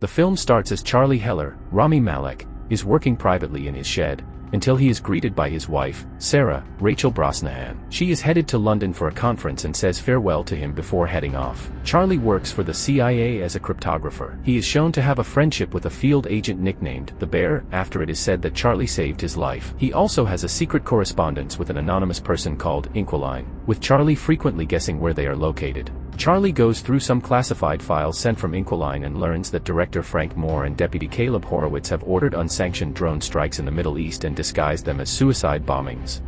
The film starts as Charlie Heller, Rami Malek, is working privately in his shed, until he is greeted by his wife, Sarah, Rachel Brosnahan. She is headed to London for a conference and says farewell to him before heading off. Charlie works for the CIA as a cryptographer. He is shown to have a friendship with a field agent nicknamed The Bear, after it is said that Charlie saved his life. He also has a secret correspondence with an anonymous person called Inquiline, with Charlie frequently guessing where they are located. Charlie goes through some classified files sent from Inquiline and learns that director Frank Moore and deputy Caleb Horowitz have ordered unsanctioned drone strikes in the Middle East and disguised them as suicide bombings.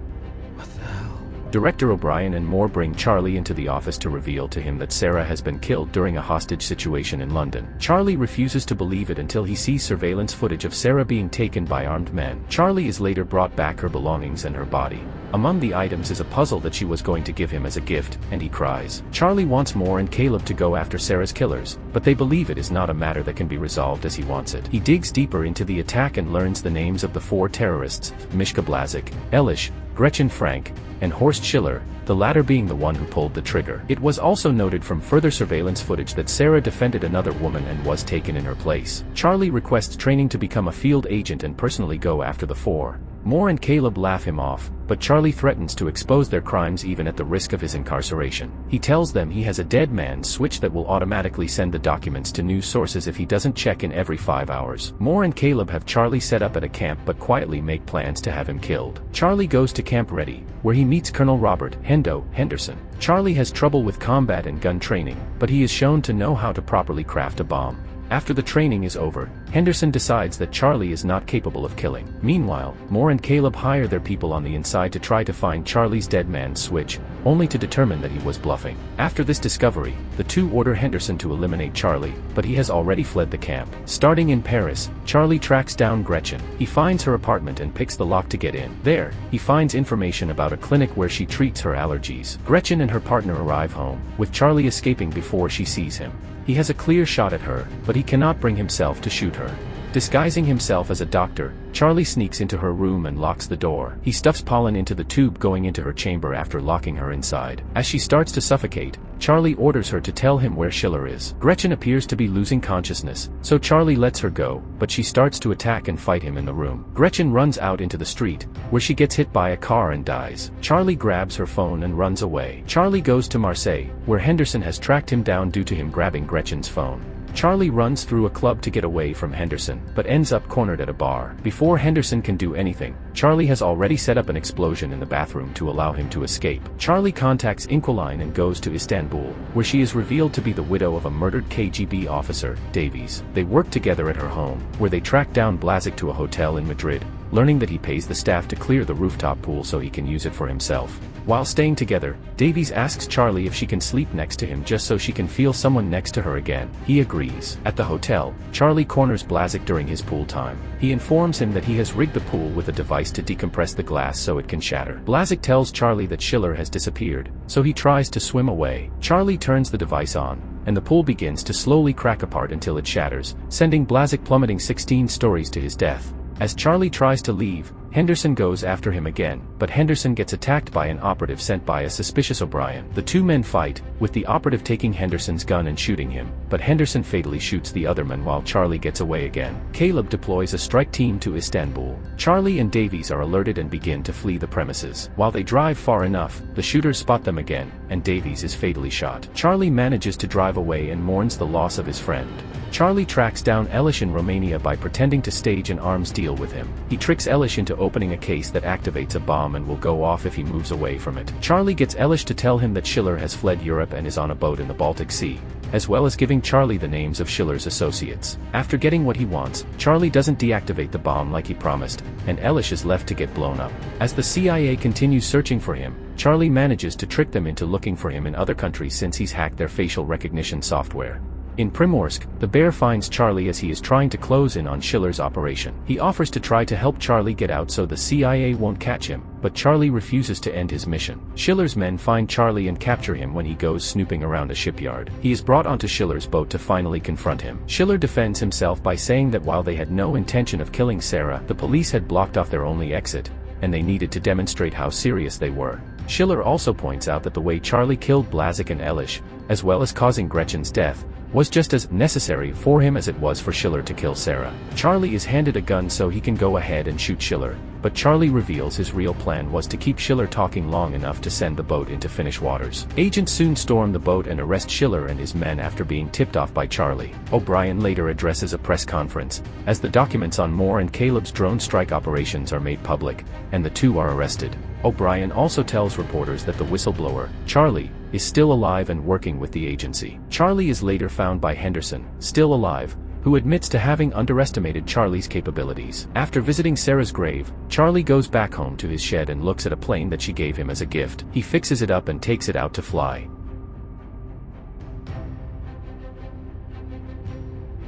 What the hell? Director O'Brien and Moore bring Charlie into the office to reveal to him that Sarah has been killed during a hostage situation in London. Charlie refuses to believe it until he sees surveillance footage of Sarah being taken by armed men. Charlie is later brought back her belongings and her body. Among the items is a puzzle that she was going to give him as a gift, and he cries. Charlie wants Moore and Caleb to go after Sarah's killers, but they believe it is not a matter that can be resolved as he wants it. He digs deeper into the attack and learns the names of the 4 terrorists: Mishka Blazik, Elish, Gretchen Frank, and Horst Schiller, the latter being the one who pulled the trigger. It was also noted from further surveillance footage that Sarah defended another woman and was taken in her place. Charlie requests training to become a field agent and personally go after the 4. Moore and Caleb laugh him off, but Charlie threatens to expose their crimes even at the risk of his incarceration. He tells them he has a dead man's switch that will automatically send the documents to news sources if he doesn't check in every 5 hours. Moore and Caleb have Charlie set up at a camp but quietly make plans to have him killed. Charlie goes to Camp Ready, where he meets Colonel Robert Henderson. Charlie has trouble with combat and gun training, but he is shown to know how to properly craft a bomb. After the training is over, Henderson decides that Charlie is not capable of killing. Meanwhile, Moore and Caleb hire their people on the inside to try to find Charlie's dead man's switch, only to determine that he was bluffing. After this discovery, the 2 order Henderson to eliminate Charlie, but he has already fled the camp. Starting in Paris, Charlie tracks down Gretchen. He finds her apartment and picks the lock to get in. There, he finds information about a clinic where she treats her allergies. Gretchen and her partner arrive home, with Charlie escaping before she sees him. He has a clear shot at her, but he cannot bring himself to shoot her. Disguising himself as a doctor, Charlie sneaks into her room and locks the door. He stuffs pollen into the tube going into her chamber after locking her inside. As she starts to suffocate, Charlie orders her to tell him where Schiller is. Gretchen appears to be losing consciousness, so Charlie lets her go, but she starts to attack and fight him in the room. Gretchen runs out into the street, where she gets hit by a car and dies. Charlie grabs her phone and runs away. Charlie goes to Marseille, where Henderson has tracked him down due to him grabbing Gretchen's phone. Charlie runs through a club to get away from Henderson, but ends up cornered at a bar. Before Henderson can do anything, Charlie has already set up an explosion in the bathroom to allow him to escape. Charlie contacts Inquiline and goes to Istanbul, where she is revealed to be the widow of a murdered KGB officer, Davies. They work together at her home, where they track down Blazik to a hotel in Madrid, learning that he pays the staff to clear the rooftop pool so he can use it for himself. While staying together, Davies asks Charlie if she can sleep next to him just so she can feel someone next to her again. He agrees. At the hotel, Charlie corners Blazik during his pool time. He informs him that he has rigged the pool with a device to decompress the glass so it can shatter. Blazik tells Charlie that Schiller has disappeared, so he tries to swim away. Charlie turns the device on, and the pool begins to slowly crack apart until it shatters, sending Blazik plummeting 16 stories to his death. As Charlie tries to leave, Henderson goes after him again, but Henderson gets attacked by an operative sent by a suspicious O'Brien. The 2 men fight, with the operative taking Henderson's gun and shooting him, but Henderson fatally shoots the other man while Charlie gets away again. Caleb deploys a strike team to Istanbul. Charlie and Davies are alerted and begin to flee the premises. While they drive far enough, the shooters spot them again, and Davies is fatally shot. Charlie manages to drive away and mourns the loss of his friend. Charlie tracks down Elish in Romania by pretending to stage an arms deal with him. He tricks Elish into opening a case that activates a bomb and will go off if he moves away from it. Charlie gets Elish to tell him that Schiller has fled Europe and is on a boat in the Baltic Sea, as well as giving Charlie the names of Schiller's associates. After getting what he wants, Charlie doesn't deactivate the bomb like he promised, and Elish is left to get blown up. As the CIA continues searching for him, Charlie manages to trick them into looking for him in other countries since he's hacked their facial recognition software. In Primorsk, the Bear finds Charlie as he is trying to close in on Schiller's operation. He offers to try to help Charlie get out so the CIA won't catch him, but Charlie refuses to end his mission. Schiller's men find Charlie and capture him when he goes snooping around a shipyard. He is brought onto Schiller's boat to finally confront him. Schiller defends himself by saying that while they had no intention of killing Sarah, the police had blocked off their only exit, and they needed to demonstrate how serious they were. Schiller also points out that the way Charlie killed Blazik and Elish, as well as causing Gretchen's death, was just as necessary for him as it was for Schiller to kill Sarah. Charlie is handed a gun so he can go ahead and shoot Schiller, but Charlie reveals his real plan was to keep Schiller talking long enough to send the boat into Finnish waters. Agents soon storm the boat and arrest Schiller and his men after being tipped off by Charlie. O'Brien later addresses a press conference, as the documents on Moore and Caleb's drone strike operations are made public, and the two are arrested. O'Brien also tells reporters that the whistleblower, Charlie, is still alive and working with the agency. Charlie is later found by Henderson, still alive, who admits to having underestimated Charlie's capabilities. After visiting Sarah's grave, Charlie goes back home to his shed and looks at a plane that she gave him as a gift. He fixes it up and takes it out to fly.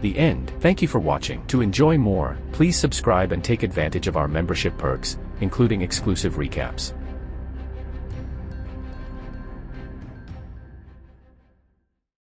The end. Thank you for watching. To enjoy more, please subscribe and take advantage of our membership perks, including exclusive recaps.